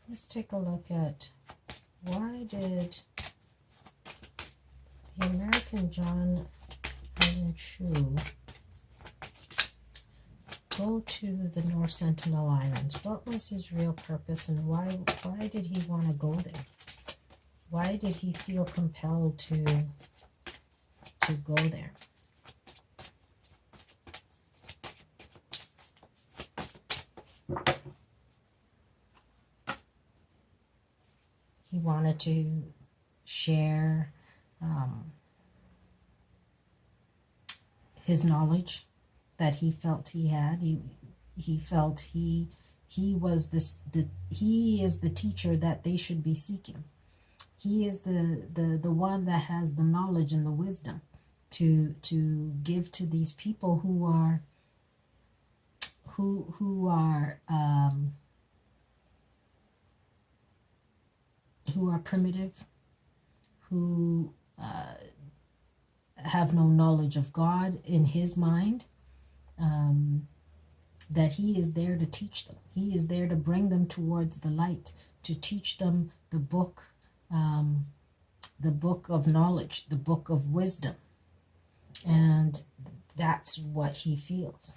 Let's take a look at why did the American John Allen Chau go to the North Sentinel Islands? What was his real purpose, and why did he want to go there? Why did he feel compelled to go there? He wanted to share his knowledge that he felt he had. He felt he was he is the teacher that they should be seeking. He is the one that has the knowledge and the wisdom to give to these people who are primitive, who have no knowledge of God in his mind, that he is there to teach them. He is there to bring them towards the light, to teach them the book of knowledge, the book of wisdom. And that's what he feels.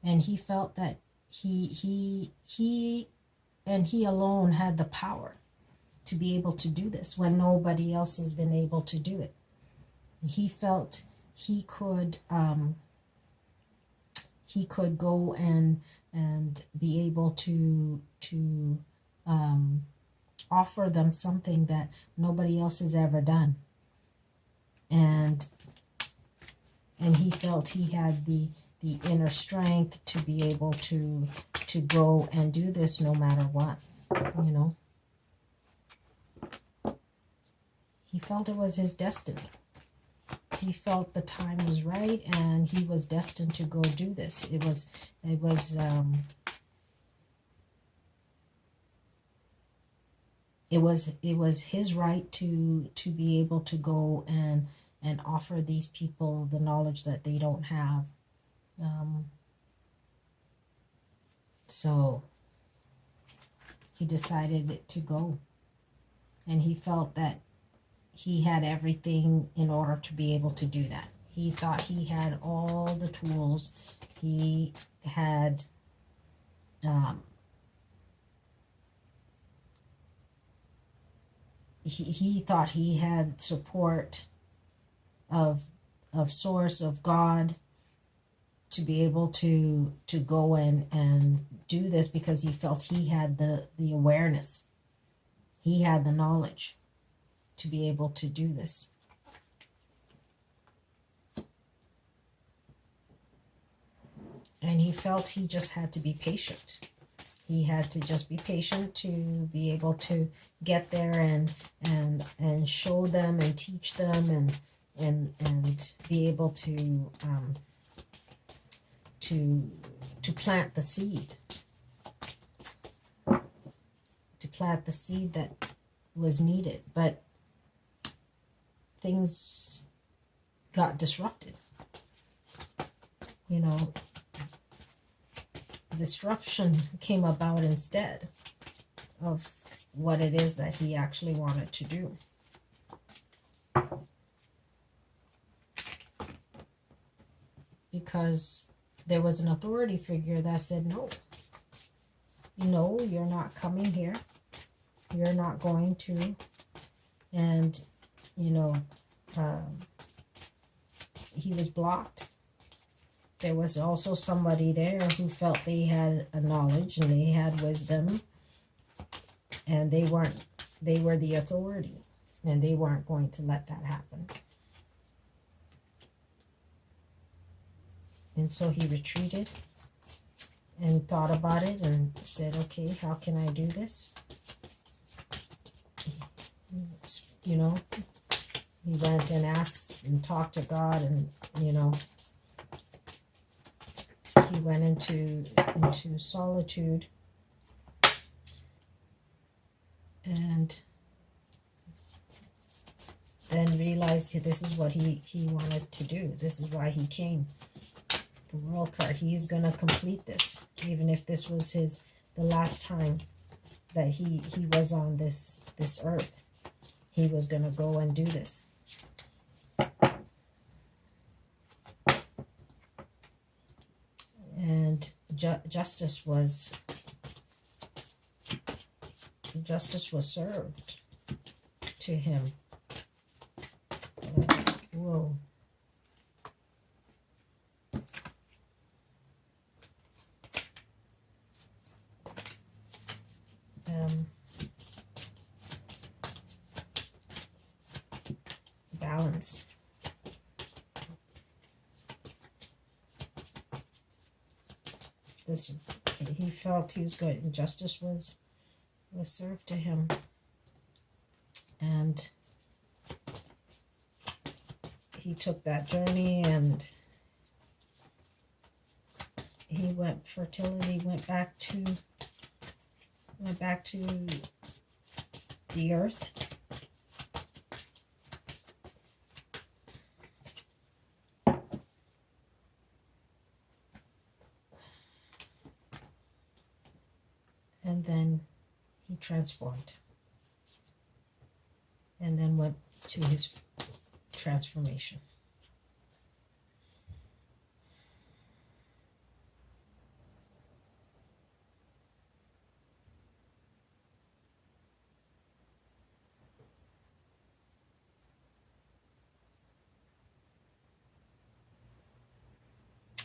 And he felt that he alone had the power to be able to do this when nobody else has been able to do it. He felt he could go and be able to offer them something that nobody else has ever done. And he felt he had the inner strength to be able to go and do this no matter what, you know. He felt it was his destiny. He felt the time was right and he was destined to go do this. It was his right to be able to go and offer these people the knowledge that they don't have. So he decided to go, and he felt that he had everything in order to be able to do that. He thought he had all the tools. He had he thought he had support of source, of God, to be able to go and do this, because he felt he had the awareness. He had the knowledge to be able to do this. And he felt he just had to be patient. He had to just be patient to be able to get there and show them and teach them and be able to plant the seed. To plant the seed that was needed. But things got disrupted. You know, disruption came about instead of what it is that he actually wanted to do. Because there was an authority figure that said, no, you're not coming here. You're not going to. And, he was blocked. There was also somebody there who felt they had a knowledge and they had wisdom, and they were the authority, and they weren't going to let that happen. And so he retreated and thought about it and said, okay, how can I do this? He went and asked and talked to God, and, he went into solitude and then realized this is what he wanted to do. This is why he came. The world card. He's going to complete this, even if this was the last time that he was on this earth. He was going to go and do this. And justice was served to him. Whoa. Balance. This, he felt he was good, and justice was served to him, and he took that journey, and he went back to the earth. And then he transformed, and then went to his transformation.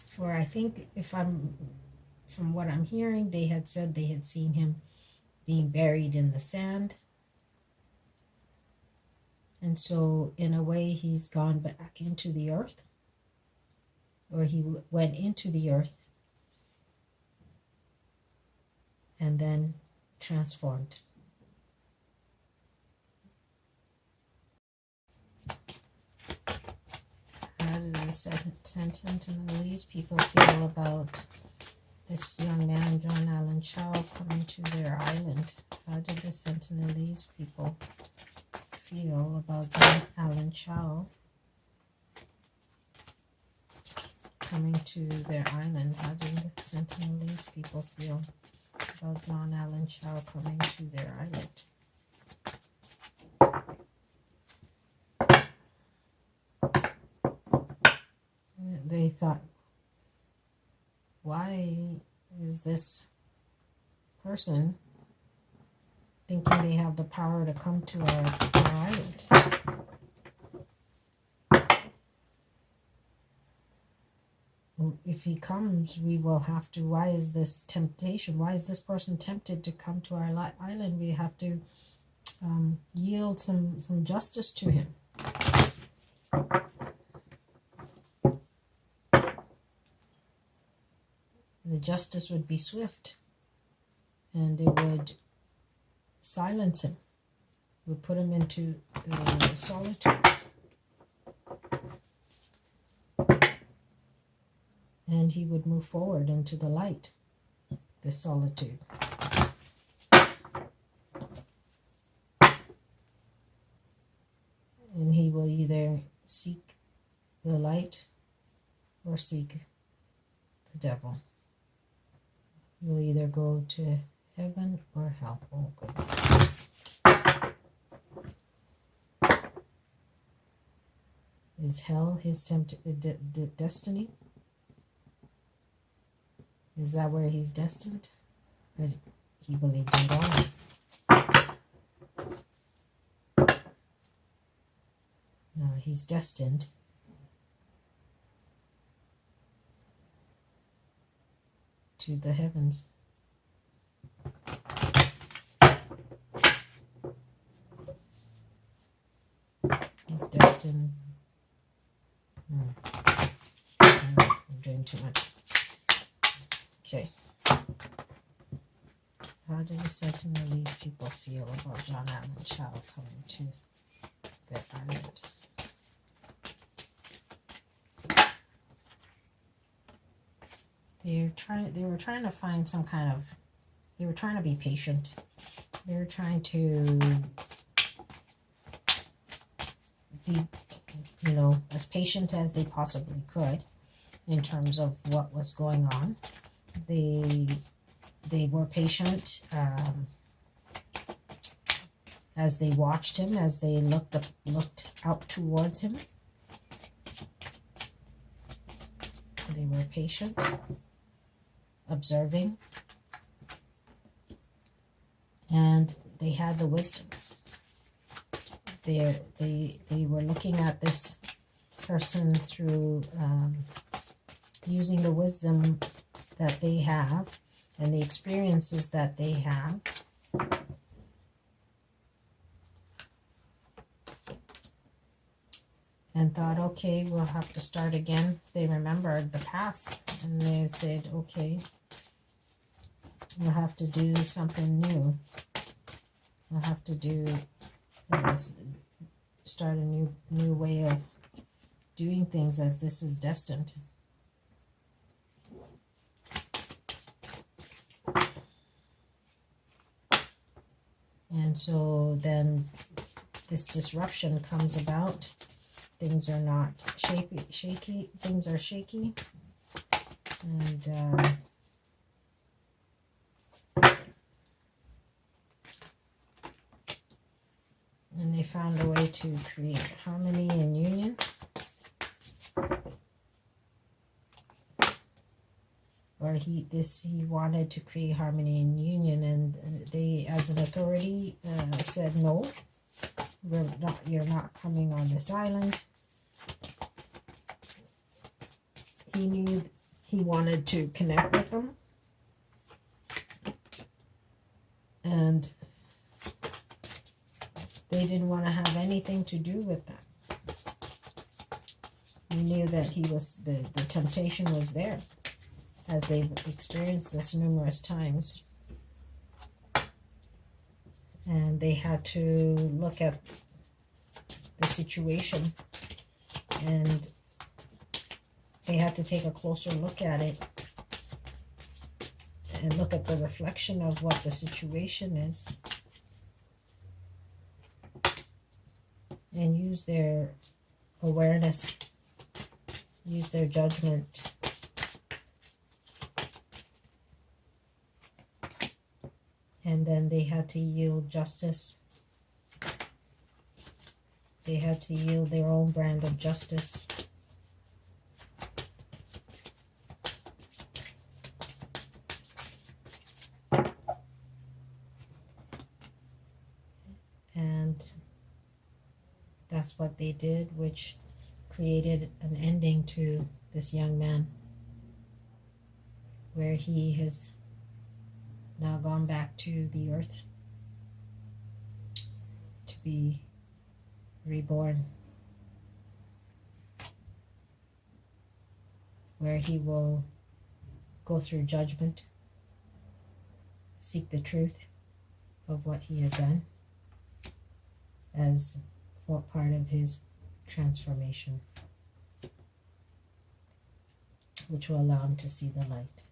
For I think, from what I'm hearing, they had said they had seen him being buried in the sand. And so, in a way, he's gone back into the earth, or he went into the earth and then transformed. How do the Sentinelese people feel about this young man, John Allen Chau, coming to their island? How did the Sentinelese people feel about John Allen Chau coming to their island? How did the Sentinelese people feel about John Allen Chau coming to their island? They thought, why is this person thinking they have the power to come to our island? If he comes, we will have to, why is this temptation? Why is this person tempted to come to our island? We have to yield some justice to him. The justice would be swift, and it would silence him. It would put him into solitude. And he would move forward into the light, the solitude. And he will either seek the light or seek the devil. You'll either go to heaven or hell. Oh, goodness. Is hell his destiny? Is that where he's destined? But he believed in God. No, he's destined to the heavens. He's destined. I'm doing too much. Okay. How do the Sentinelese people feel about John Allen Chau coming to their island? They were trying to find some kind of, they were trying to be patient. They were trying to be, as patient as they possibly could in terms of what was going on. They they were patient as they watched him, as they looked out towards him. They were patient, observing, and they had the wisdom. They were looking at this person through using the wisdom that they have and the experiences that they have. And thought, okay, we'll have to start again. They remembered the past and they said, okay, we'll have to do something new. We'll have to start a new way of doing things, as this is destined. And so then this disruption comes about. Things are not shaky. Things are shaky. And they found a way to create harmony and union. Or he wanted to create harmony and union, and they, as an authority, said no. You're not coming on this island. He knew he wanted to connect with them. And they didn't want to have anything to do with that. He knew that the temptation was there, as they've experienced this numerous times. And they had to look at the situation, and they had to take a closer look at it and look at the reflection of what the situation is, and use their awareness, use their judgment. And then they had to yield justice. They had to yield their own brand of justice. And that's what they did, which created an ending to this young man, where he has now gone back to the earth to be reborn, where he will go through judgment, seek the truth of what he had done as for part of his transformation, which will allow him to see the light.